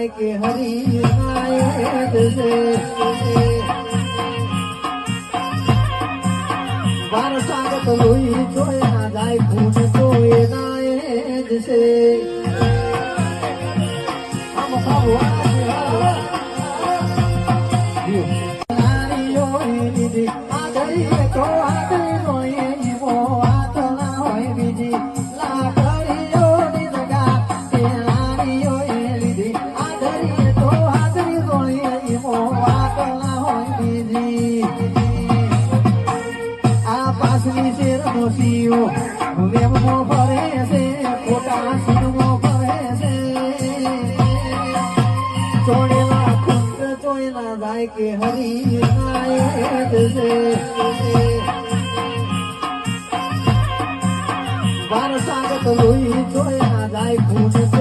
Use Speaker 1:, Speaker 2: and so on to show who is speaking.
Speaker 1: કે હરી નાયક છે બાર સાગત લોહી જોય ના જાય ખૂન જોય નાયક છે આમ કે હરી નાયક છે બાર સાગત લોહી જોયા જાય ખૂન